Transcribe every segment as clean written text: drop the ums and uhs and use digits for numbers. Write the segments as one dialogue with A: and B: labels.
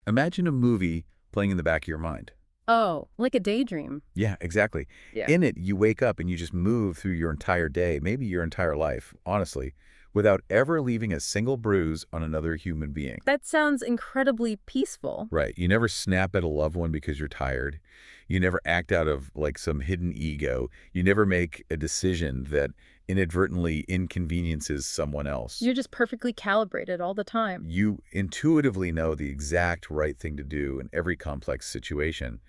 A: Imagine a movie playing in the back of your mind.
B: Oh, like a daydream.
A: Yeah, exactly.
B: Yeah.
A: In it, you wake up and you just move through your entire day, maybe your entire life, honestly, without ever leaving a single bruise on another human being.
B: That sounds incredibly peaceful.
A: Right. You never snap at a loved one because you're tired. You never act out of like some hidden ego. You never make a decision that inadvertently inconveniences someone else.
B: You're just perfectly calibrated all the time.
A: You intuitively know the exact right thing to do in every complex situation,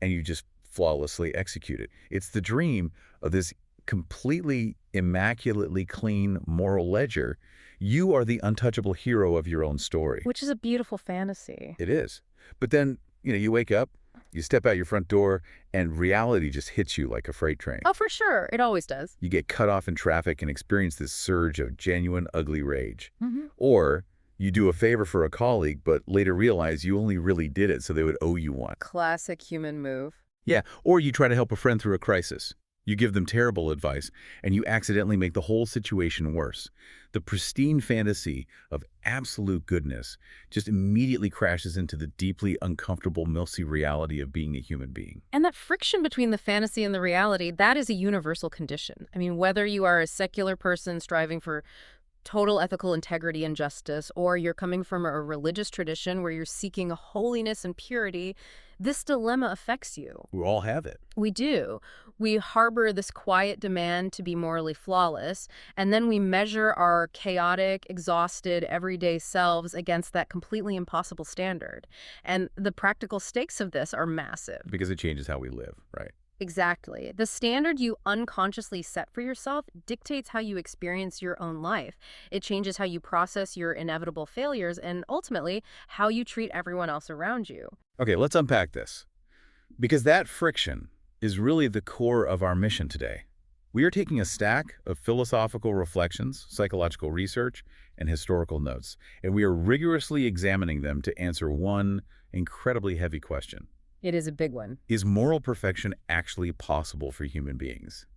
A: and you just flawlessly execute it. It's the dream of this completely immaculately clean moral ledger. You are the untouchable hero of your own story.
B: Which is a beautiful fantasy.
A: It is. But then, you wake up, you step out your front door, and reality just hits you like a freight train.
B: Oh, for sure. It always does.
A: You get cut off in traffic and experience this surge of genuine, ugly rage.
B: Hmm.
A: Or you do a favor for a colleague, but later realize you only really did it so they would owe you one.
B: Classic human move.
A: Yeah, or you try to help a friend through a crisis. You give them terrible advice, and you accidentally make the whole situation worse. The pristine fantasy of absolute goodness just immediately crashes into the deeply uncomfortable, messy reality of being a human being.
B: And that friction between the fantasy and the reality, that is a universal condition. I mean, whether you are a secular person striving for total ethical integrity and justice, or you're coming from a religious tradition where you're seeking holiness and purity, this dilemma affects you.
A: We all have it.
B: We do. We harbor this quiet demand to be morally flawless, and then we measure our chaotic, exhausted, everyday selves against that completely impossible standard. And the practical stakes of this are massive.
A: Because it changes how we live, right?
B: Exactly. The standard you unconsciously set for yourself dictates how you experience your own life. It changes how you process your inevitable failures and ultimately how you treat everyone else around you.
A: Okay, let's unpack this. Because that friction is really the core of our mission today. We are taking a stack of philosophical reflections, psychological research, and historical notes, and we are rigorously examining them to answer one incredibly heavy question.
B: It is a big one.
A: Is moral perfection actually possible for human beings?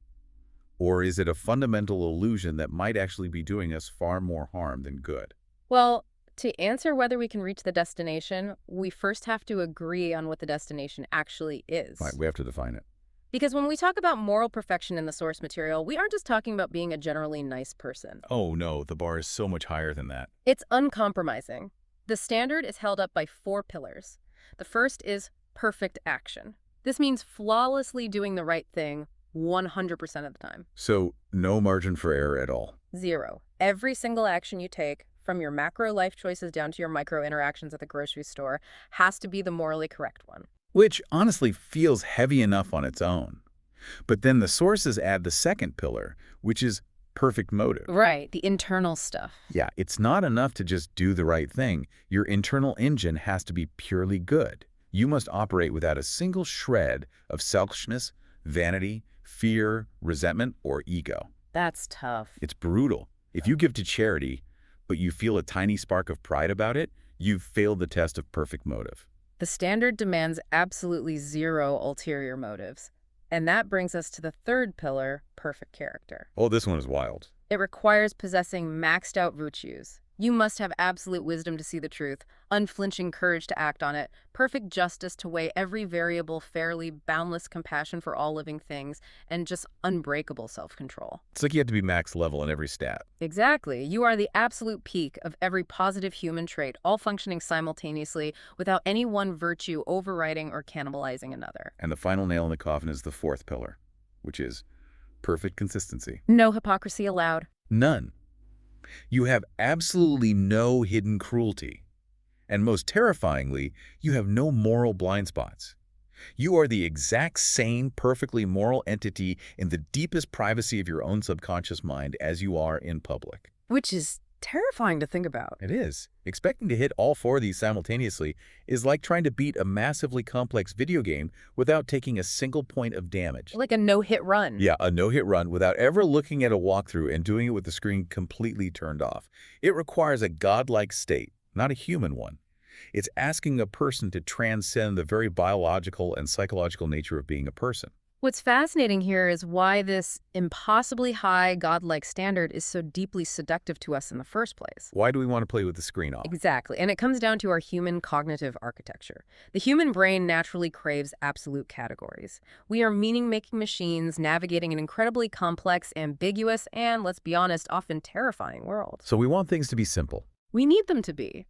A: Or is it a fundamental illusion that might actually be doing us far more harm than good?
B: Well, to answer whether we can reach the destination, we first have to agree on what the destination actually is.
A: Right, we have to define it.
B: Because when we talk about moral perfection in the source material, we aren't just talking about being a generally nice person.
A: Oh no, the bar is so much higher than that.
B: It's uncompromising. The standard is held up by 4 pillars. The first is perfect action. This means flawlessly doing the right thing 100% of the time.
A: So no margin for error at all.
B: 0. Every single action you take, from your macro life choices down to your micro interactions at the grocery store, has to be the morally correct one.
A: Which honestly feels heavy enough on its own. But then the sources add the second pillar, which is perfect motive.
B: Right, the internal stuff.
A: Yeah, it's not enough to just do the right thing. Your internal engine has to be purely good. You must operate without a single shred of selfishness, vanity, fear, resentment, or ego.
B: That's tough.
A: It's brutal. If you give to charity, but you feel a tiny spark of pride about it, you've failed the test of perfect motive.
B: The standard demands absolutely 0 ulterior motives. And that brings us to the third pillar, perfect character.
A: Oh, this one is wild.
B: It requires possessing maxed out virtues. You must have absolute wisdom to see the truth, unflinching courage to act on it, perfect justice to weigh every variable fairly, boundless compassion for all living things, and just unbreakable self-control.
A: It's like you have to be max level in every stat.
B: Exactly. You are the absolute peak of every positive human trait, all functioning simultaneously without any one virtue overriding or cannibalizing another.
A: And the final nail in the coffin is the fourth pillar, which is perfect consistency.
B: No hypocrisy allowed.
A: None. You have absolutely no hidden cruelty. And most terrifyingly, you have no moral blind spots. You are the exact same perfectly moral entity in the deepest privacy of your own subconscious mind as you are in public.
B: Which is terrifying to think about.
A: It is. Expecting to hit all 4 of these simultaneously is like trying to beat a massively complex video game without taking a single point of damage.
B: Like a no-hit run.
A: Yeah, a no-hit run without ever looking at a walkthrough and doing it with the screen completely turned off. It requires a godlike state, not a human one. It's asking a person to transcend the very biological and psychological nature of being a person.
B: What's fascinating here is why this impossibly high godlike standard is so deeply seductive to us in the first place.
A: Why do we want to play with the screen off?
B: Exactly. And it comes down to our human cognitive architecture. The human brain naturally craves absolute categories. We are meaning-making machines navigating an incredibly complex, ambiguous, and, let's be honest, often terrifying world.
A: So we want things to be simple.
B: We need them to be.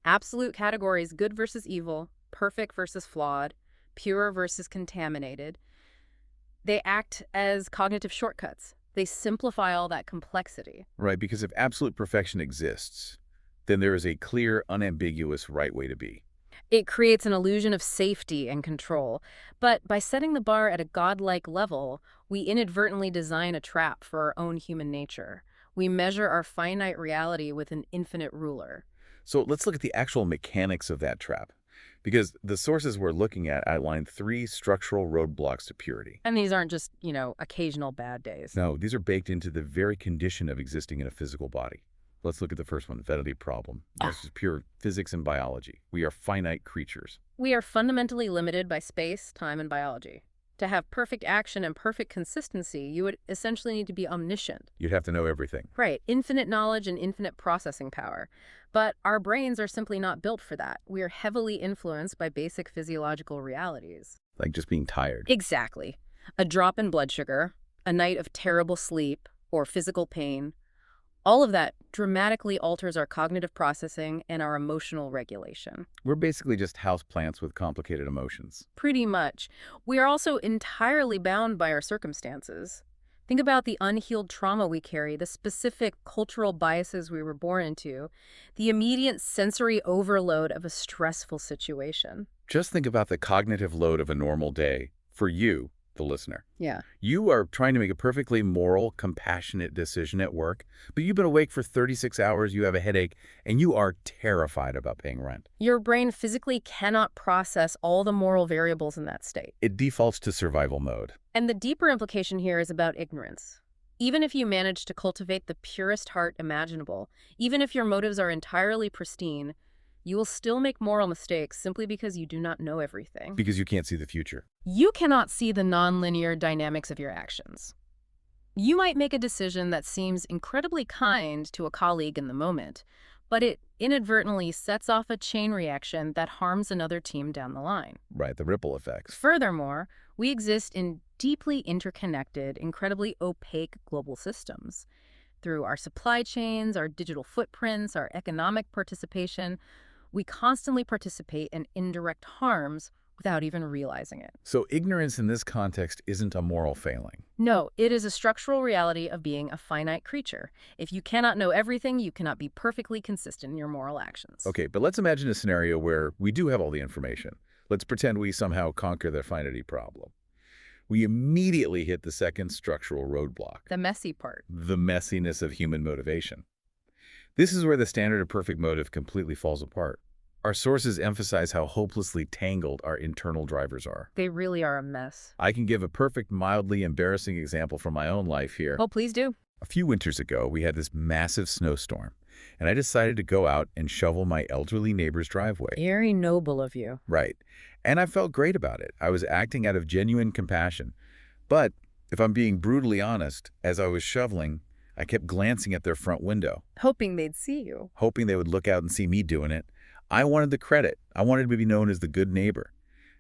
B: Absolute categories, good versus evil, perfect versus flawed, pure versus contaminated. They act as cognitive shortcuts. They simplify all that complexity.
A: Right, because if absolute perfection exists, then there is a clear, unambiguous right way to be.
B: It creates an illusion of safety and control. But by setting the bar at a godlike level, we inadvertently design a trap for our own human nature. We measure our finite reality with an infinite ruler.
A: So let's look at the actual mechanics of that trap. Because the sources we're looking at outline 3 structural roadblocks to purity.
B: And these aren't just, occasional bad days.
A: No, these are baked into the very condition of existing in a physical body. Let's look at the first one, vanity problem. This is pure physics and biology. We are finite creatures.
B: We are fundamentally limited by space, time, and biology. To have perfect action and perfect consistency, you would essentially need to be omniscient.
A: You'd have to know everything.
B: Right, infinite knowledge and infinite processing power. But our brains are simply not built for that. We are heavily influenced by basic physiological realities.
A: Like just being tired.
B: Exactly. A drop in blood sugar, a night of terrible sleep, or physical pain, all of that dramatically alters our cognitive processing and our emotional regulation.
A: We're basically just houseplants with complicated emotions.
B: Pretty much. We are also entirely bound by our circumstances. Think about the unhealed trauma we carry, the specific cultural biases we were born into, the immediate sensory overload of a stressful situation.
A: Just think about the cognitive load of a normal day for you, the listener.
B: Yeah.
A: You are trying to make a perfectly moral, compassionate decision at work, but you've been awake for 36 hours, you have a headache, and you are terrified about paying rent.
B: Your brain physically cannot process all the moral variables in that state.
A: It defaults to survival mode.
B: And the deeper implication here is about ignorance. Even if you manage to cultivate the purest heart imaginable, even if your motives are entirely pristine, you will still make moral mistakes simply because you do not know everything.
A: Because you can't see the future.
B: You cannot see the nonlinear dynamics of your actions. You might make a decision that seems incredibly kind to a colleague in the moment, but it inadvertently sets off a chain reaction that harms another team down the line.
A: Right, the ripple effects.
B: Furthermore, we exist in deeply interconnected, incredibly opaque global systems. Through our supply chains, our digital footprints, our economic participation, we constantly participate in indirect harms without even realizing it.
A: So ignorance in this context isn't a moral failing.
B: No, it is a structural reality of being a finite creature. If you cannot know everything, you cannot be perfectly consistent in your moral actions.
A: Okay, but let's imagine a scenario where we do have all the information. Let's pretend we somehow conquer the finity problem. We immediately hit the second structural roadblock.
B: The messy part.
A: The messiness of human motivation. This is where the standard of perfect motive completely falls apart. Our sources emphasize how hopelessly tangled our internal drivers are.
B: They really are a mess.
A: I can give a perfect, mildly embarrassing example from my own life here.
B: Oh, please do.
A: A few winters ago, we had this massive snowstorm, and I decided to go out and shovel my elderly neighbor's driveway.
B: Very noble of you.
A: Right. And I felt great about it. I was acting out of genuine compassion. But if I'm being brutally honest, as I was shoveling, I kept glancing at their front window,
B: Hoping they'd see you.
A: hoping they would look out and see me doing it. I wanted the credit. I wanted to be known as the good neighbor.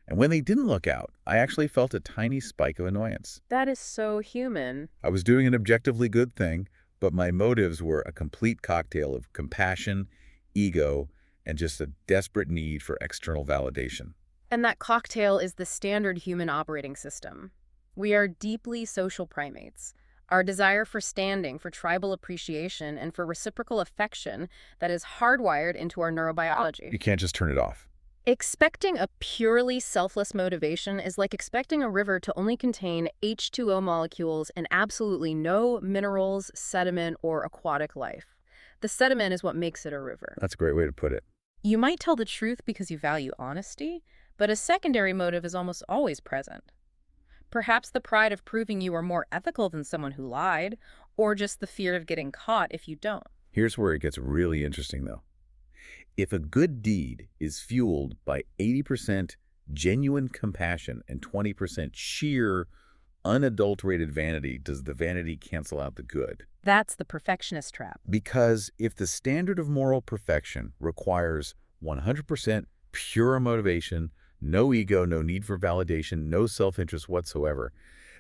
A: And when they didn't look out, I actually felt a tiny spike of annoyance.
B: That is so human.
A: I was doing an objectively good thing, but my motives were a complete cocktail of compassion, ego, and just a desperate need for external validation.
B: And that cocktail is the standard human operating system. We are deeply social primates. Our desire for standing, for tribal appreciation, and for reciprocal affection that is hardwired into our neurobiology.
A: You can't just turn it off.
B: Expecting a purely selfless motivation is like expecting a river to only contain H2O molecules and absolutely no minerals, sediment, or aquatic life. The sediment is what makes it a river.
A: That's a great way to put it.
B: You might tell the truth because you value honesty, but a secondary motive is almost always present. Perhaps the pride of proving you are more ethical than someone who lied, or just the fear of getting caught if you don't.
A: Here's where it gets really interesting, though. If a good deed is fueled by 80% genuine compassion and 20% sheer, unadulterated vanity, does the vanity cancel out the good?
B: That's the perfectionist trap.
A: Because if the standard of moral perfection requires 100% pure motivation, no ego, no need for validation, no self-interest whatsoever,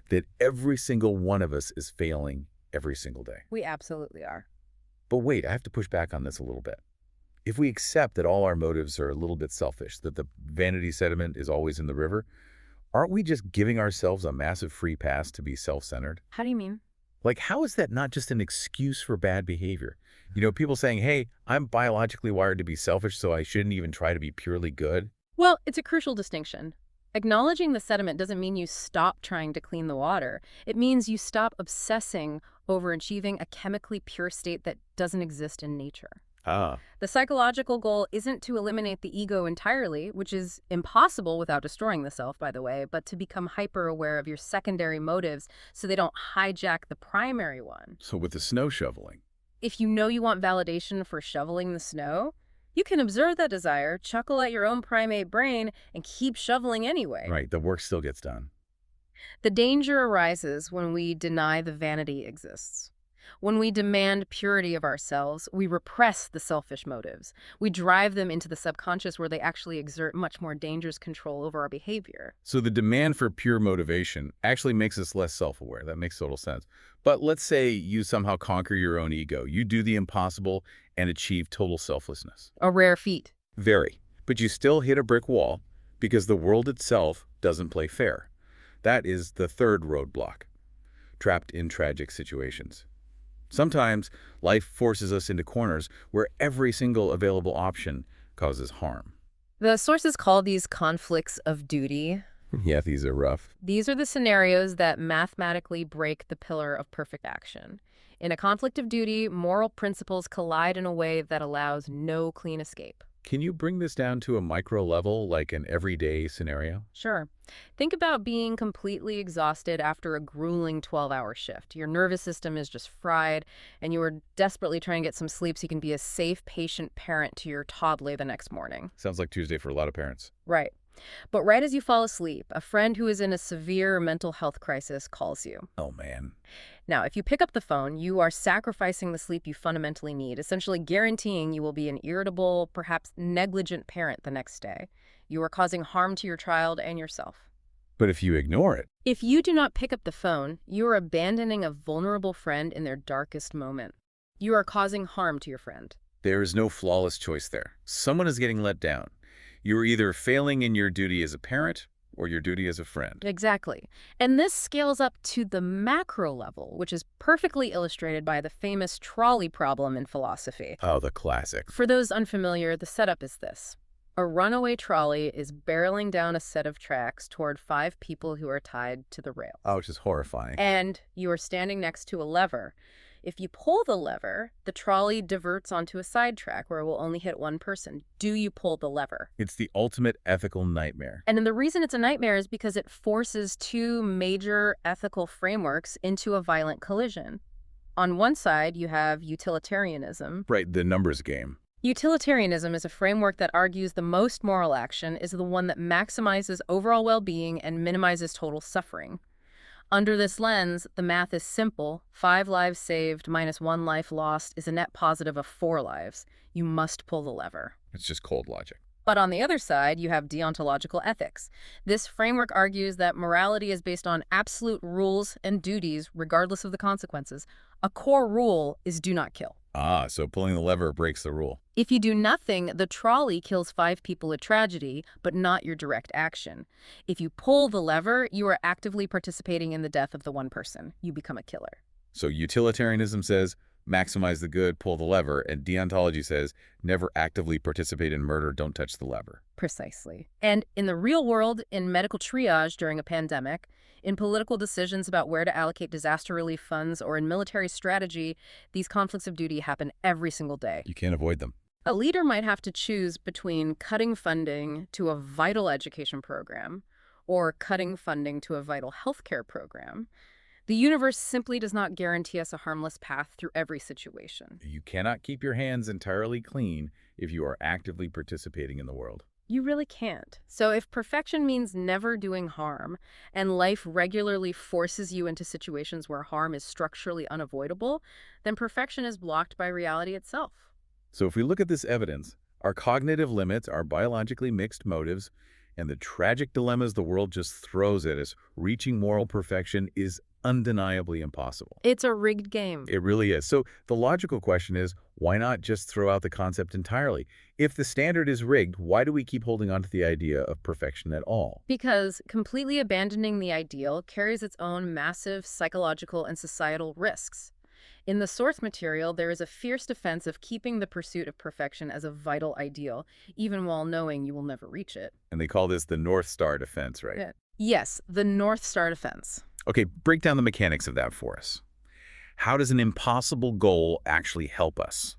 A: that every single one of us is failing every single day.
B: We absolutely are.
A: But wait, I have to push back on this a little bit. If we accept that all our motives are a little bit selfish, that the vanity sediment is always in the river, aren't we just giving ourselves a massive free pass to be self-centered?
B: How do you mean?
A: Like, how is that not just an excuse for bad behavior? You know, people saying, hey, I'm biologically wired to be selfish, so I shouldn't even try to be purely good.
B: Well, it's a crucial distinction. Acknowledging the sediment doesn't mean you stop trying to clean the water. It means you stop obsessing over achieving a chemically pure state that doesn't exist in nature.
A: Ah,
B: The psychological goal isn't to eliminate the ego entirely, which is impossible without destroying the self, by the way, but to become hyper-aware of your secondary motives so they don't hijack the primary one.
A: so with the snow shoveling.
B: If you know you want validation for shoveling the snow, you can observe that desire, chuckle at your own primate brain, and keep shoveling anyway.
A: Right, the work still gets done.
B: The danger arises when we deny the vanity exists. When we demand purity of ourselves, we repress the selfish motives. We drive them into the subconscious where they actually exert much more dangerous control over our behavior.
A: So the demand for pure motivation actually makes us less self-aware. That makes total sense. But let's say you somehow conquer your own ego. You do the impossible and achieve total selflessness.
B: A rare feat.
A: Very. But you still hit a brick wall because the world itself doesn't play fair. That is the third roadblock, trapped in tragic situations. Sometimes life forces us into corners where every single available option causes harm.
B: The sources call these conflicts of duty.
A: Yeah, these are rough.
B: These are the scenarios that mathematically break the pillar of perfect action. In a conflict of duty, moral principles collide in a way that allows no clean escape.
A: Can you bring this down to a micro level, like an everyday scenario?
B: Sure. Think about being completely exhausted after a grueling 12-hour shift. Your nervous system is just fried, and you are desperately trying to get some sleep so you can be a safe, patient parent to your toddler the next morning.
A: Sounds like Tuesday for a lot of parents.
B: Right. But right as you fall asleep, a friend who is in a severe mental health crisis calls you.
A: Oh, man.
B: Now, if you pick up the phone, you are sacrificing the sleep you fundamentally need, essentially guaranteeing you will be an irritable, perhaps negligent parent the next day. You are causing harm to your child and yourself.
A: But if you ignore it,
B: If you do not pick up the phone, you are abandoning a vulnerable friend in their darkest moment. You are causing harm to your friend.
A: there is no flawless choice there. Someone is getting let down. You are either failing in your duty as a parent or your duty as a friend.
B: Exactly. And this scales up to the macro level, which is perfectly illustrated by the famous trolley problem in philosophy.
A: Oh, the classic.
B: For those unfamiliar, the setup is this. A runaway trolley is barreling down a set of tracks toward 5 people who are tied to the rails.
A: Oh, which is horrifying.
B: And you are standing next to a lever. If you pull the lever, the trolley diverts onto a side track where it will only hit one person. Do you pull the lever?
A: It's the ultimate ethical nightmare.
B: And then the reason it's a nightmare is because it forces 2 major ethical frameworks into a violent collision. On one side, you have utilitarianism.
A: Right, the numbers game.
B: Utilitarianism is a framework that argues the most moral action is the one that maximizes overall well-being and minimizes total suffering. Under this lens, the math is simple. 5 lives saved minus 1 life lost is a net positive of 4 lives. You must pull the lever.
A: It's just cold logic.
B: But on the other side, you have deontological ethics. This framework argues that morality is based on absolute rules and duties, regardless of the consequences. A core rule is do not kill.
A: Ah, so pulling the lever breaks the rule.
B: If you do nothing, the trolley kills 5 people a tragedy, but not your direct action. If you pull the lever, you are actively participating in the death of the one person. You become a killer.
A: So utilitarianism says, maximize the good, pull the lever, and deontology says, never actively participate in murder, don't touch the lever.
B: Precisely. And in the real world, in medical triage during a pandemic, in political decisions about where to allocate disaster relief funds, or in military strategy, these conflicts of duty happen every single day.
A: You can't avoid them.
B: A leader might have to choose between cutting funding to a vital education program or cutting funding to a vital healthcare program. The universe simply does not guarantee us a harmless path through every situation.
A: You cannot keep your hands entirely clean if you are actively participating in the world.
B: You really can't. So if perfection means never doing harm, and life regularly forces you into situations where harm is structurally unavoidable, then perfection is blocked by reality itself.
A: So if we look at this evidence, our cognitive limits, our biologically mixed motives, and the tragic dilemmas the world just throws at us, reaching moral perfection is undeniably impossible.
B: It's a rigged game.
A: It really is. So the logical question is, why not just throw out the concept entirely? If the standard is rigged, why do we keep holding on to the idea of perfection at all?
B: Because completely abandoning the ideal carries its own massive psychological and societal risks. In the source material, there is a fierce defense of keeping the pursuit of perfection as a vital ideal, even while knowing you will never reach it.
A: And they call this the North Star defense, right?
B: Yeah. Yes, the North Star defense.
A: Okay, break down the mechanics of that for us. How does an impossible goal actually help us?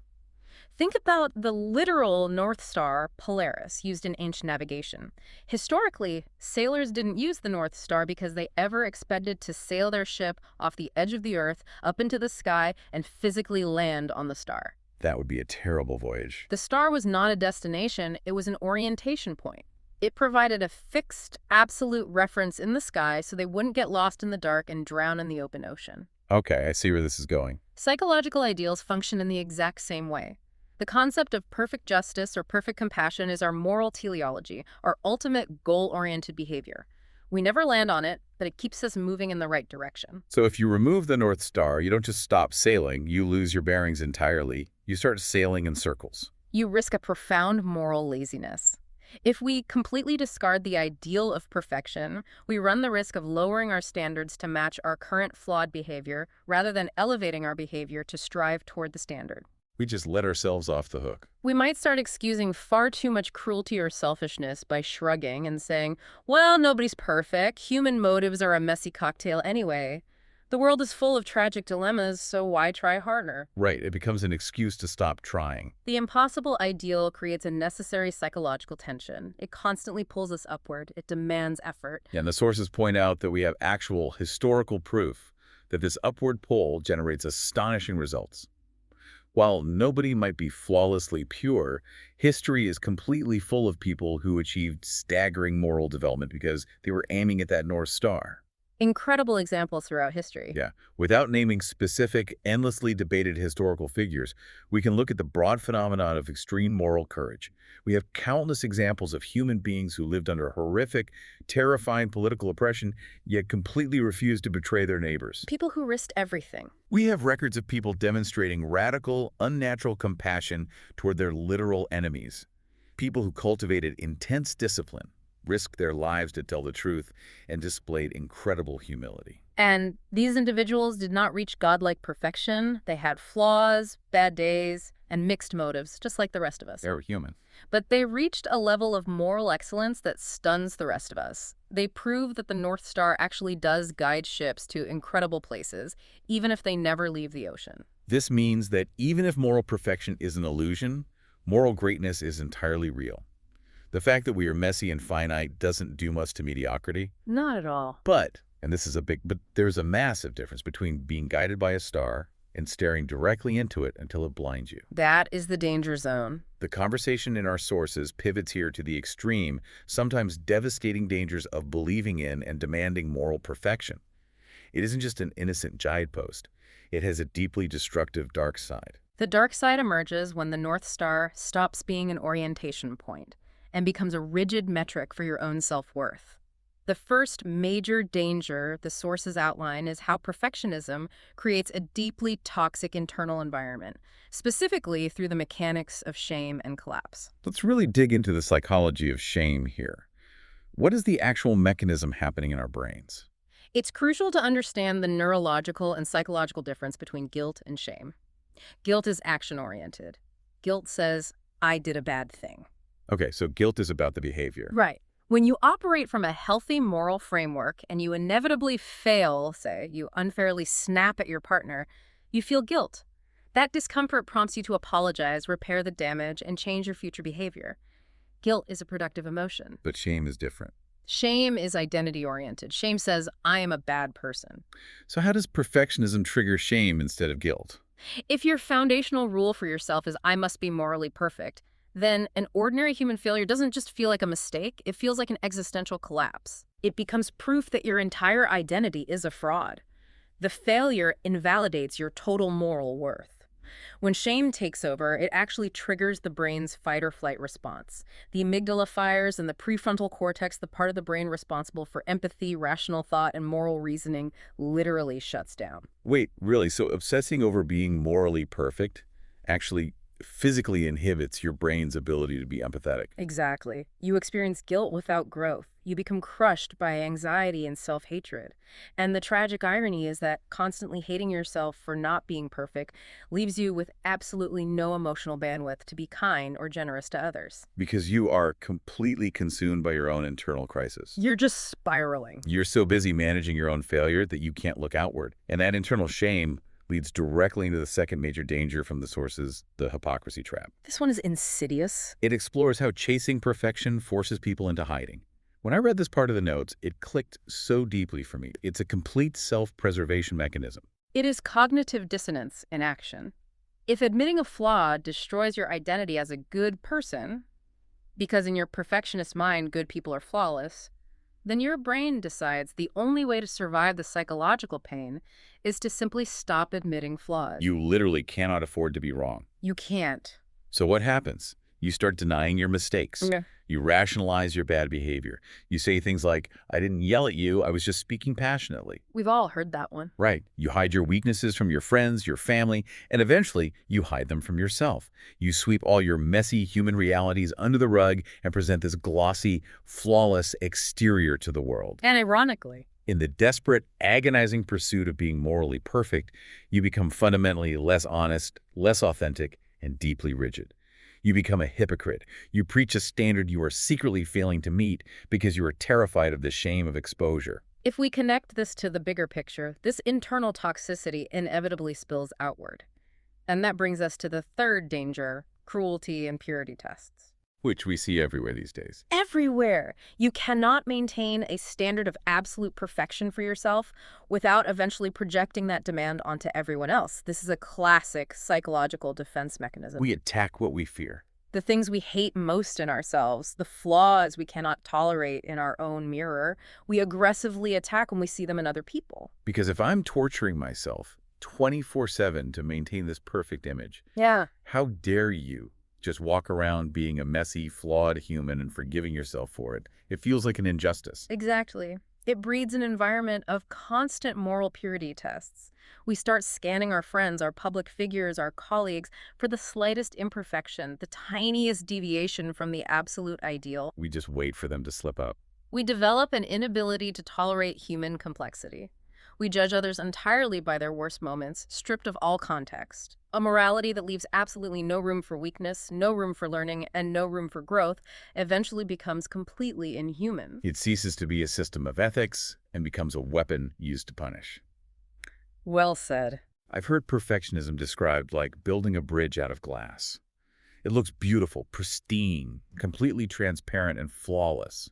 B: Think about the literal North Star, Polaris, used in ancient navigation. Historically, sailors didn't use the North Star because they ever expected to sail their ship off the edge of the Earth, up into the sky, and physically land on the star.
A: That would be a terrible voyage.
B: The star was not a destination, it was an orientation point. It provided a fixed, absolute reference in the sky so they wouldn't get lost in the dark and drown in the open ocean.
A: Okay, I see where this is going.
B: Psychological ideals function in the exact same way. The concept of perfect justice or perfect compassion is our moral teleology, our ultimate goal-oriented behavior. We never land on it, but it keeps us moving in the right direction.
A: So if you remove the North Star, you don't just stop sailing, you lose your bearings entirely. You start sailing in circles.
B: You risk a profound moral laziness. If we completely discard the ideal of perfection, we run the risk of lowering our standards to match our current flawed behavior rather than elevating our behavior to strive toward the standard.
A: We just let ourselves off the hook.
B: We might start excusing far too much cruelty or selfishness by shrugging and saying, well, nobody's perfect. Human motives are a messy cocktail anyway. The world is full of tragic dilemmas, so why try harder?
A: Right, it becomes an excuse to stop trying.
B: The impossible ideal creates a necessary psychological tension. It constantly pulls us upward. It demands effort.
A: Yeah, and the sources point out that we have actual historical proof that this upward pull generates astonishing results. While nobody might be flawlessly pure, history is completely full of people who achieved staggering moral development because they were aiming at that North Star.
B: Incredible examples throughout history.
A: Yeah, without naming specific, endlessly debated historical figures, we can look at the broad phenomenon of extreme moral courage. We have countless examples of human beings who lived under horrific, terrifying political oppression, yet completely refused to betray their neighbors.
B: People who risked everything.
A: We have records of people demonstrating radical, unnatural compassion toward their literal enemies. People who cultivated intense discipline, risked their lives to tell the truth, and displayed incredible humility.
B: And these individuals did not reach godlike perfection. They had flaws, bad days, and mixed motives, just like the rest of us.
A: They were human.
B: But they reached a level of moral excellence that stuns the rest of us. They prove that the North Star actually does guide ships to incredible places, even if they never leave the ocean.
A: This means that even if moral perfection is an illusion, moral greatness is entirely real. The fact that we are messy and finite doesn't doom us to mediocrity.
B: Not at all.
A: But, and this is but there's a massive difference between being guided by a star and staring directly into it until it blinds you.
B: That is the danger zone.
A: The conversation in our sources pivots here to the extreme, sometimes devastating dangers of believing in and demanding moral perfection. It isn't just an innocent guidepost. It has a deeply destructive dark side.
B: The dark side emerges when the North Star stops being an orientation point and becomes a rigid metric for your own self-worth. The first major danger the sources outline is how perfectionism creates a deeply toxic internal environment, specifically through the mechanics of shame and collapse.
A: Let's really dig into the psychology of shame here. What is the actual mechanism happening in our brains?
B: It's crucial to understand the neurological and psychological difference between guilt and shame. Guilt is action-oriented. Guilt says, I did a bad thing.
A: Okay, so guilt is about the behavior.
B: Right. When you operate from a healthy moral framework and you inevitably fail, say, you unfairly snap at your partner, you feel guilt. That discomfort prompts you to apologize, repair the damage, and change your future behavior. Guilt is a productive emotion.
A: But shame is different.
B: Shame is identity-oriented. Shame says, I am a bad person.
A: So how does perfectionism trigger shame instead of guilt?
B: If your foundational rule for yourself is, I must be morally perfect, then an ordinary human failure doesn't just feel like a mistake, it feels like an existential collapse. It becomes proof that your entire identity is a fraud. The failure invalidates your total moral worth. When shame takes over, it actually triggers the brain's fight or flight response. The amygdala fires and the prefrontal cortex, the part of the brain responsible for empathy, rational thought, and moral reasoning, literally shuts down.
A: Wait, really? So obsessing over being morally perfect actually physically inhibits your brain's ability to be empathetic?
B: Exactly. You experience guilt without growth. You become crushed by anxiety and self-hatred. And the tragic irony is that constantly hating yourself for not being perfect leaves you with absolutely no emotional bandwidth to be kind or generous to others.
A: Because you are completely consumed by your own internal crisis.
B: You're just spiraling.
A: You're so busy managing your own failure that you can't look outward. And that internal shame leads directly into the second major danger from the sources, the hypocrisy trap.
B: This one is insidious.
A: It explores how chasing perfection forces people into hiding. When I read this part of the notes, it clicked so deeply for me. It's a complete self-preservation mechanism.
B: It is cognitive dissonance in action. If admitting a flaw destroys your identity as a good person, because in your perfectionist mind, good people are flawless, then your brain decides the only way to survive the psychological pain is to simply stop admitting flaws.
A: You literally cannot afford to be wrong.
B: You can't.
A: So what happens? You start denying your mistakes.
B: Yeah.
A: You rationalize your bad behavior. You say things like, I didn't yell at you, I was just speaking passionately.
B: We've all heard that one.
A: Right. You hide your weaknesses from your friends, your family, and eventually you hide them from yourself. You sweep all your messy human realities under the rug and present this glossy, flawless exterior to the world.
B: And ironically,
A: In the desperate, agonizing pursuit of being morally perfect, you become fundamentally less honest, less authentic, and deeply rigid. You become a hypocrite. You preach a standard you are secretly failing to meet because you are terrified of the shame of exposure.
B: if we connect this to the bigger picture, this internal toxicity inevitably spills outward. And that brings us to the third danger, cruelty and purity tests.
A: Which we see everywhere these days.
B: Everywhere. You cannot maintain a standard of absolute perfection for yourself without eventually projecting that demand onto everyone else. This is a classic psychological defense mechanism.
A: We attack what we fear.
B: The things we hate most in ourselves, the flaws we cannot tolerate in our own mirror, we aggressively attack when we see them in other people.
A: Because if I'm torturing myself 24/7 to maintain this perfect image,
B: Yeah.
A: how dare you just walk around being a messy, flawed human and forgiving yourself for it? It feels like an injustice.
B: Exactly. It breeds an environment of constant moral purity tests. We start scanning our friends, our public figures, our colleagues for the slightest imperfection, the tiniest deviation from the absolute ideal.
A: We just wait for them to slip up.
B: We develop an inability to tolerate human complexity. We judge others entirely by their worst moments, stripped of all context. A morality that leaves absolutely no room for weakness, no room for learning, and no room for growth eventually becomes completely inhuman.
A: It ceases to be a system of ethics and becomes a weapon used to punish.
B: Well said.
A: I've heard perfectionism described like building a bridge out of glass. It looks beautiful, pristine, completely transparent and flawless.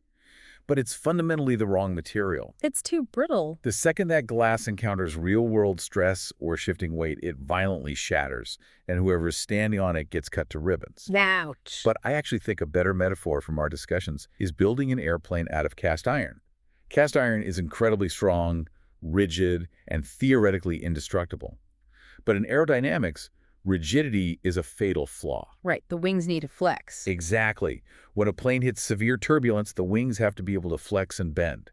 A: But it's fundamentally the wrong material.
B: It's too brittle.
A: The second that glass encounters real-world stress or shifting weight, it violently shatters, and whoever's standing on it gets cut to ribbons.
B: Ouch.
A: But I actually think a better metaphor from our discussions is building an airplane out of cast iron. Cast iron is incredibly strong, rigid, and theoretically indestructible. But in aerodynamics, rigidity is a fatal flaw.
B: Right, the wings need to flex.
A: Exactly. When a plane hits severe turbulence, the wings have to be able to flex and bend.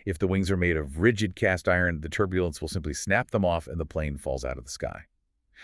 A: If the wings are made of rigid cast iron, the turbulence will simply snap them off and the plane falls out of the sky.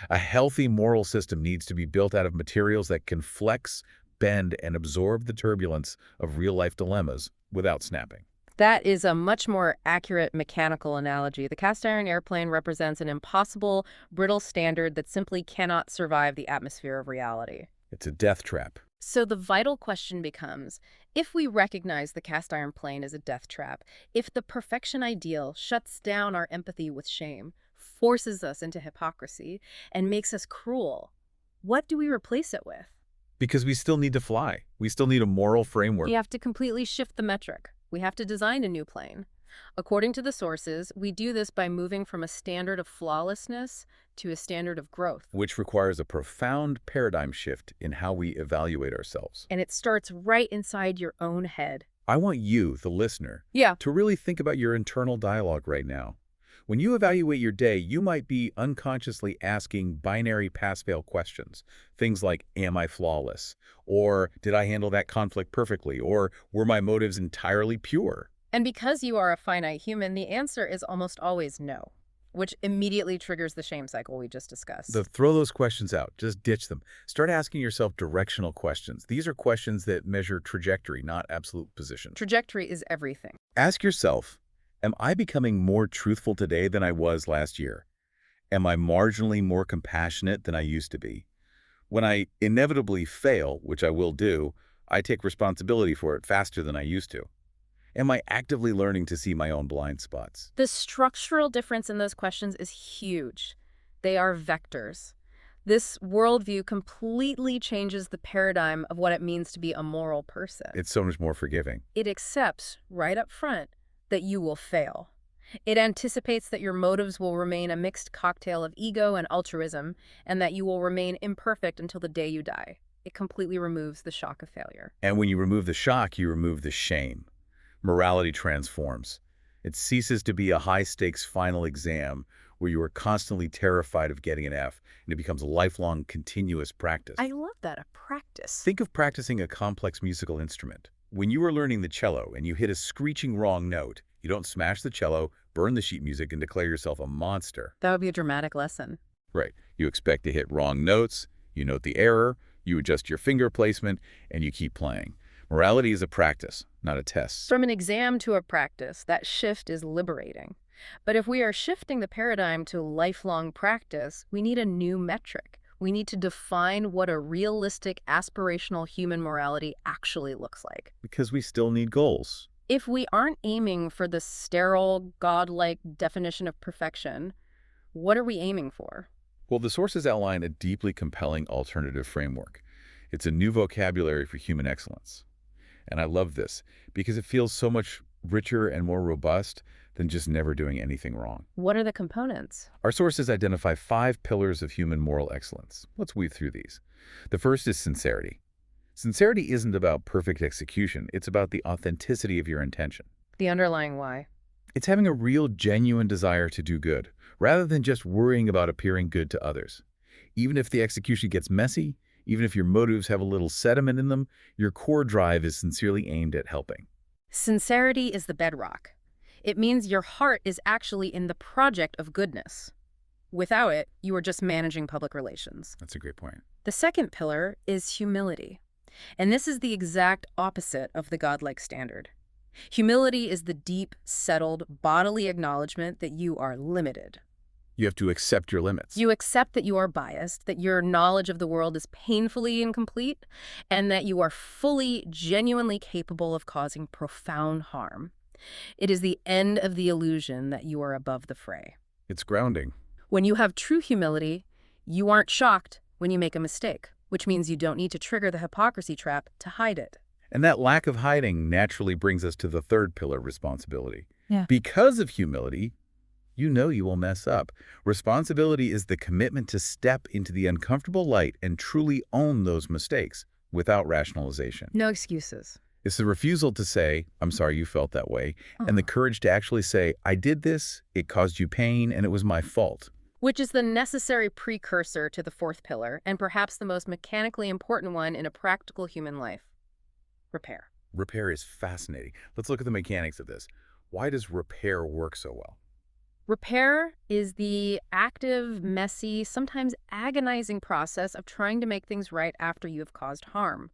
A: A healthy moral system needs to be built out of materials that can flex, bend, and absorb the turbulence of real-life dilemmas without snapping.
B: That is a much more accurate mechanical analogy. The cast iron airplane represents an impossible, brittle standard that simply cannot survive the atmosphere of reality.
A: It's a death trap.
B: So the vital question becomes, if we recognize the cast iron plane as a death trap, if the perfection ideal shuts down our empathy with shame, forces us into hypocrisy, and makes us cruel, what do we replace it with?
A: Because we still need to fly. We still need a moral framework.
B: We have to completely shift the metric. We have to design a new plane. According to the sources, we do this by moving from a standard of flawlessness to a standard of growth.
A: Which requires a profound paradigm shift in how we evaluate ourselves.
B: And it starts right inside your own head.
A: I want you, the listener,
B: Yeah.
A: to really think about your internal dialogue right now. When you evaluate your day, you might be unconsciously asking binary pass-fail questions. Things like, am I flawless? Or did I handle that conflict perfectly? Or were my motives entirely pure?
B: And because you are a finite human, the answer is almost always no, which immediately triggers the shame cycle we just discussed.
A: Throw those questions out. Just ditch them. Start asking yourself directional questions. These are questions that measure trajectory, not absolute position.
B: Trajectory is everything.
A: Ask yourself, am I becoming more truthful today than I was last year? Am I marginally more compassionate than I used to be? When I inevitably fail, which I will do, I take responsibility for it faster than I used to. Am I actively learning to see my own blind spots?
B: The structural difference in those questions is huge. They are vectors. This worldview completely changes the paradigm of what it means to be a moral person.
A: It's so much more forgiving.
B: It accepts, right up front, that you will fail. It anticipates that your motives will remain a mixed cocktail of ego and altruism, and that you will remain imperfect until the day you die. It completely removes the shock of failure.
A: And when you remove the shock, you remove the shame. Morality transforms. It ceases to be a high-stakes final exam where you are constantly terrified of getting an F, and it becomes a lifelong, continuous practice.
B: I love that, a practice.
A: Think of practicing a complex musical instrument. When you are learning the cello and you hit a screeching wrong note, you don't smash the cello, burn the sheet music, and declare yourself a monster.
B: That would be a dramatic lesson.
A: Right. You expect to hit wrong notes, you note the error, you adjust your finger placement, and you keep playing. Morality is a practice, not a test.
B: From an exam to a practice, that shift is liberating. But if we are shifting the paradigm to lifelong practice, we need a new metric. We need to define what a realistic, aspirational human morality actually looks like.
A: Because we still need goals.
B: If we aren't aiming for the sterile, godlike definition of perfection, what are we aiming for?
A: Well, the sources outline a deeply compelling alternative framework. It's a new vocabulary for human excellence. And I love this because it feels so much richer and more robust than just never doing anything wrong.
B: What are the components?
A: Our sources identify 5 pillars of human moral excellence. Let's weave through these. The first is sincerity. Sincerity isn't about perfect execution. It's about the authenticity of your intention.
B: The underlying why.
A: It's having a real, genuine desire to do good, rather than just worrying about appearing good to others. Even if the execution gets messy, even if your motives have a little sediment in them, your core drive is sincerely aimed at helping.
B: Sincerity is the bedrock. It means your heart is actually in the project of goodness. Without it, you are just managing public relations.
A: That's a great point.
B: The second pillar is humility. And this is the exact opposite of the godlike standard. Humility is the deep, settled, bodily acknowledgement that you are limited.
A: You have to accept your limits.
B: You accept that you are biased, that your knowledge of the world is painfully incomplete, and that you are fully, genuinely capable of causing profound harm. It is the end of the illusion that you are above the fray.
A: It's grounding.
B: When you have true humility, you aren't shocked when you make a mistake, which means you don't need to trigger the hypocrisy trap to hide it.
A: And that lack of hiding naturally brings us to the third pillar, responsibility.
B: Yeah.
A: Because of humility, you know you will mess up. Responsibility is the commitment to step into the uncomfortable light and truly own those mistakes without rationalization.
B: No excuses.
A: It's the refusal to say, I'm sorry you felt that way, and the courage to actually say, I did this, it caused you pain, and it was my fault.
B: Which is the necessary precursor to the fourth pillar, and perhaps the most mechanically important one in a practical human life. Repair.
A: Repair is fascinating. Let's look at the mechanics of this. Why does repair work so well?
B: Repair is the active, messy, sometimes agonizing process of trying to make things right after you have caused harm.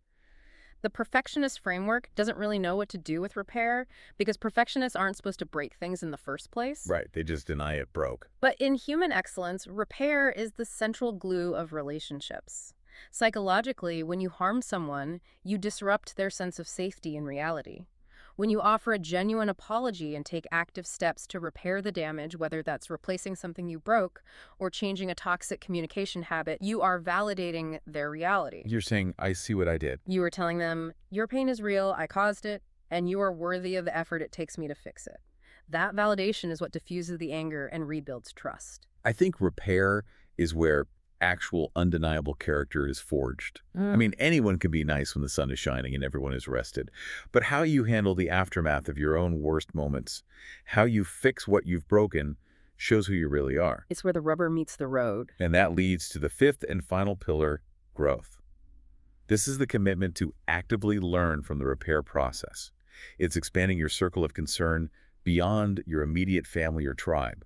B: The perfectionist framework doesn't really know what to do with repair because perfectionists aren't supposed to break things in the first place.
A: Right, they just deny it broke.
B: But in human excellence, repair is the central glue of relationships. Psychologically, when you harm someone, you disrupt their sense of safety and reality. When you offer a genuine apology and take active steps to repair the damage, whether that's replacing something you broke or changing a toxic communication habit, you are validating their reality.
A: You're saying, I see what I did.
B: You are telling them, your pain is real, I caused it, and you are worthy of the effort it takes me to fix it. That validation is what diffuses the anger and rebuilds trust.
A: I think repair is where actual undeniable character is forged. I
B: Mm.
A: mean, anyone can be nice when the sun is shining and everyone is rested. But how you handle the aftermath of your own worst moments, how you fix what you've broken, shows who you really are.
B: It's where the rubber meets the road.
A: And that leads to the fifth and final pillar, growth. This is the commitment to actively learn from the repair process. It's expanding your circle of concern beyond your immediate family or tribe.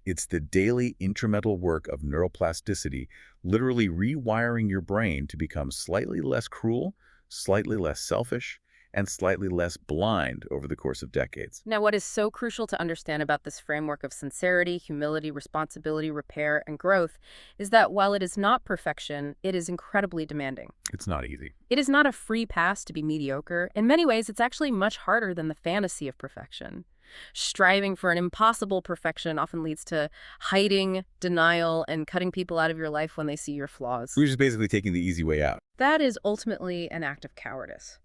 A: It's the daily instrumental work of neuroplasticity, literally rewiring your brain to become slightly less cruel, slightly less selfish, and slightly less blind over the course of decades.
B: Now, what is so crucial to understand about this framework of sincerity, humility, responsibility, repair, and growth is that while it is not perfection, it is incredibly demanding.
A: It's not easy.
B: It is not a free pass to be mediocre. In many ways, it's actually much harder than the fantasy of perfection. Striving for an impossible perfection often leads to hiding, denial, and cutting people out of your life when they see your flaws.
A: We're just basically taking the easy way out.
B: That is ultimately an act of cowardice.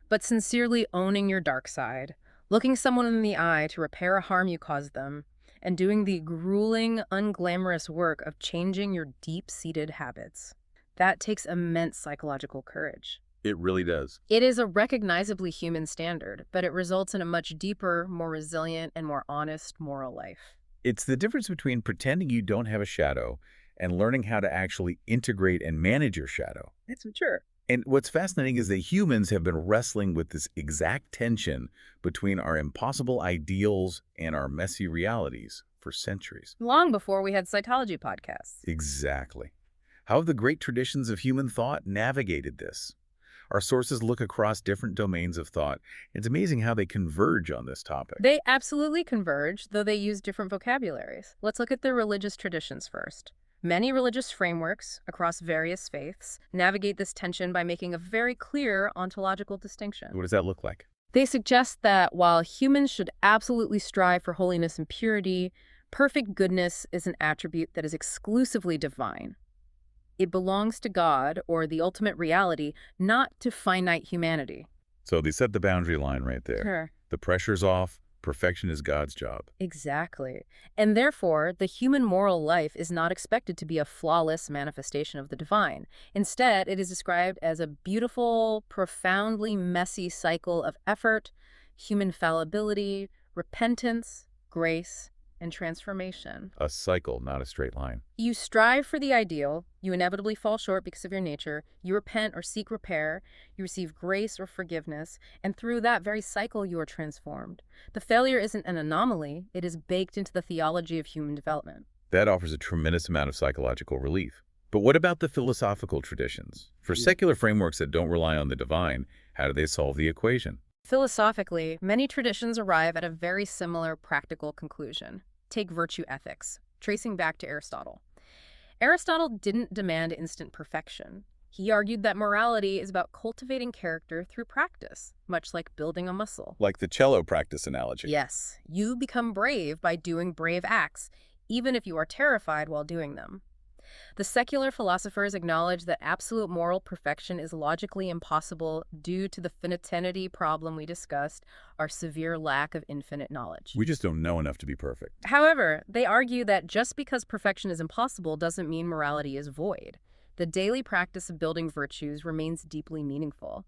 B: But sincerely owning your dark side, looking someone in the eye to repair a harm you caused them, and doing the grueling, unglamorous work of changing your deep-seated habits, that takes immense psychological courage.
A: It really does.
B: It is a recognizably human standard, but it results in a much deeper, more resilient, and more honest moral life.
A: It's the difference between pretending you don't have a shadow and learning how to actually integrate and manage your shadow.
B: It's mature.
A: And what's fascinating is that humans have been wrestling with this exact tension between our impossible ideals and our messy realities for centuries.
B: Long before we had cytology podcasts.
A: Exactly. How have the great traditions of human thought navigated this? Our sources look across different domains of thought. It's amazing how they converge on this topic.
B: They absolutely converge, though they use different vocabularies. Let's look at their religious traditions first. Many religious frameworks across various faiths navigate this tension by making a very clear ontological distinction.
A: What does that look like?
B: They suggest that while humans should absolutely strive for holiness and purity, perfect goodness is an attribute that is exclusively divine. It belongs to God, or the ultimate reality, not to finite humanity.
A: So they set the boundary line right there.
B: Sure.
A: The pressure's off. Perfection is God's job.
B: Exactly. And therefore, the human moral life is not expected to be a flawless manifestation of the divine. Instead, it is described as a beautiful, profoundly messy cycle of effort, human fallibility, repentance, grace, and transformation.
A: A cycle, not a straight line.
B: You strive for the ideal, you inevitably fall short because of your nature, you repent or seek repair, you receive grace or forgiveness, and through that very cycle you are transformed. The failure isn't an anomaly, it is baked into the theology of human development.
A: That offers a tremendous amount of psychological relief. But what about the philosophical traditions? For secular frameworks that don't rely on the divine, how do they solve the equation?
B: Philosophically, many traditions arrive at a very similar practical conclusion. Take virtue ethics, tracing back to Aristotle. Aristotle didn't demand instant perfection. He argued that morality is about cultivating character through practice, much like building a muscle.
A: Like the cello practice analogy.
B: Yes, you become brave by doing brave acts, even if you are terrified while doing them. The secular philosophers acknowledge that absolute moral perfection is logically impossible due to the finitenity problem we discussed, our severe lack of infinite knowledge.
A: We just don't know enough to be perfect.
B: However, they argue that just because perfection is impossible doesn't mean morality is void. The daily practice of building virtues remains deeply meaningful.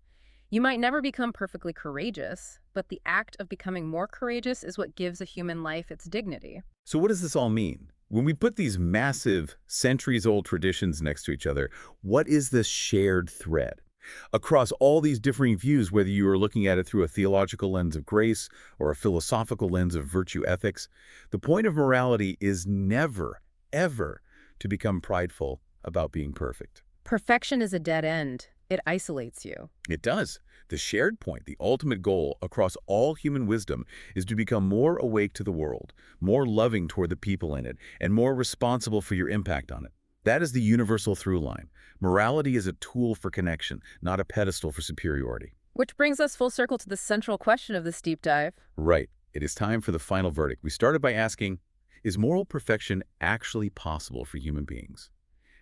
B: You might never become perfectly courageous, but the act of becoming more courageous is what gives a human life its dignity.
A: So what does this all mean? When we put these massive, centuries-old traditions next to each other, what is the shared thread? Across all these differing views, whether you are looking at it through a theological lens of grace or a philosophical lens of virtue ethics, the point of morality is never, ever to become prideful about being perfect.
B: Perfection is a dead end. It isolates you.
A: It does. The shared point, the ultimate goal across all human wisdom, is to become more awake to the world, more loving toward the people in it, and more responsible for your impact on it. That is the universal through line. Morality is a tool for connection, not a pedestal for superiority.
B: Which brings us full circle to the central question of this deep dive.
A: Right. It is time for the final verdict. We started by asking, is moral perfection actually possible for human beings?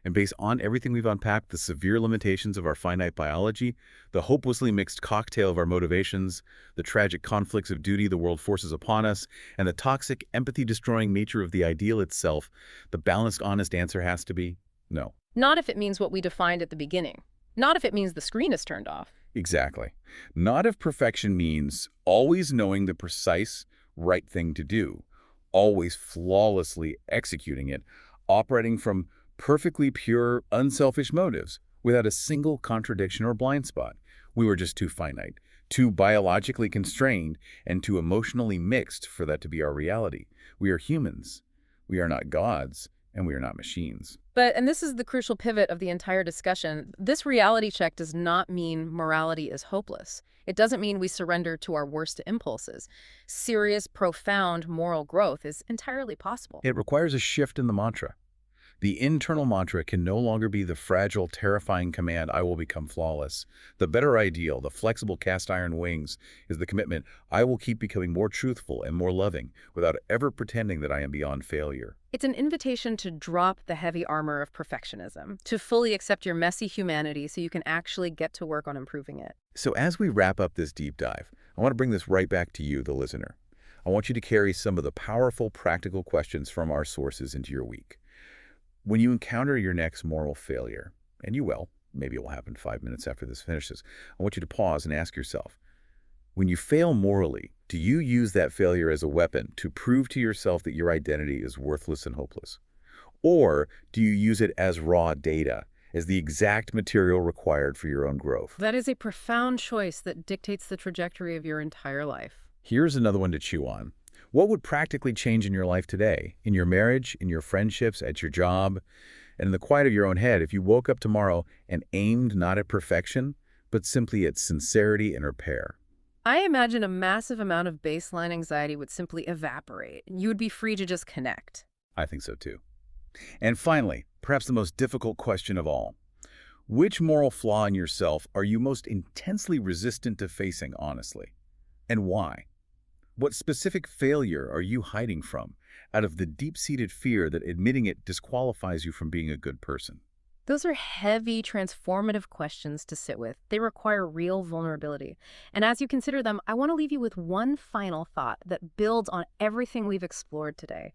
A: And based on everything we've unpacked, the severe limitations of our finite biology, the hopelessly mixed cocktail of our motivations, the tragic conflicts of duty the world forces upon us, and the toxic, empathy-destroying nature of the ideal itself, the balanced, honest answer has to be no.
B: Not if it means what we defined at the beginning. Not if it means the screen is turned off.
A: Exactly. Not if perfection means always knowing the precise, right thing to do, always flawlessly executing it, operating from perfectly pure, unselfish motives, without a single contradiction or blind spot. We were just too finite, too biologically constrained, and too emotionally mixed for that to be our reality. We are humans. We are not gods, and we are not machines.
B: But, and this is the crucial pivot of the entire discussion, this reality check does not mean morality is hopeless. It doesn't mean we surrender to our worst impulses. Serious, profound moral growth is entirely possible.
A: It requires a shift in the mantra. The internal mantra can no longer be the fragile, terrifying command, I will become flawless. The better ideal, the flexible cast iron wings, is the commitment, I will keep becoming more truthful and more loving without ever pretending that I am beyond failure.
B: It's an invitation to drop the heavy armor of perfectionism, to fully accept your messy humanity so you can actually get to work on improving it.
A: So as we wrap up this deep dive, I want to bring this right back to you, the listener. I want you to carry some of the powerful, practical questions from our sources into your week. When you encounter your next moral failure, and you will, maybe it will happen 5 minutes after this finishes, I want you to pause and ask yourself, when you fail morally, do you use that failure as a weapon to prove to yourself that your identity is worthless and hopeless? Or do you use it as raw data, as the exact material required for your own growth?
B: That is a profound choice that dictates the trajectory of your entire life.
A: Here's another one to chew on. What would practically change in your life today, in your marriage, in your friendships, at your job, and in the quiet of your own head if you woke up tomorrow and aimed not at perfection, but simply at sincerity and repair?
B: I imagine a massive amount of baseline anxiety would simply evaporate, and you would be free to just connect.
A: I think so too. And finally, perhaps the most difficult question of all, which moral flaw in yourself are you most intensely resistant to facing honestly? And why? What specific failure are you hiding from out of the deep-seated fear that admitting it disqualifies you from being a good person?
B: Those are heavy, transformative questions to sit with. They require real vulnerability. And as you consider them, I want to leave you with one final thought that builds on everything we've explored today.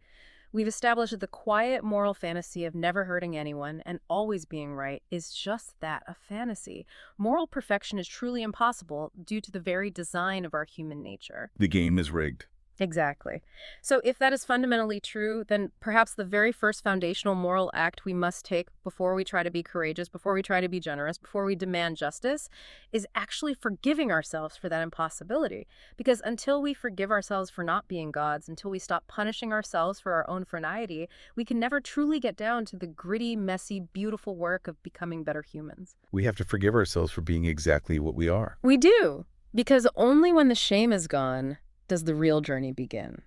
B: We've established that the quiet moral fantasy of never hurting anyone and always being right is just that, a fantasy. Moral perfection is truly impossible due to the very design of our human nature.
A: The game is rigged.
B: Exactly. So if that is fundamentally true, then perhaps the very first foundational moral act we must take before we try to be courageous, before we try to be generous, before we demand justice, is actually forgiving ourselves for that impossibility. Because until we forgive ourselves for not being gods, until we stop punishing ourselves for our own frivolity, we can never truly get down to the gritty, messy, beautiful work of becoming better humans.
A: We have to forgive ourselves for being exactly what we are.
B: We do, because only when the shame is gone does the real journey begin.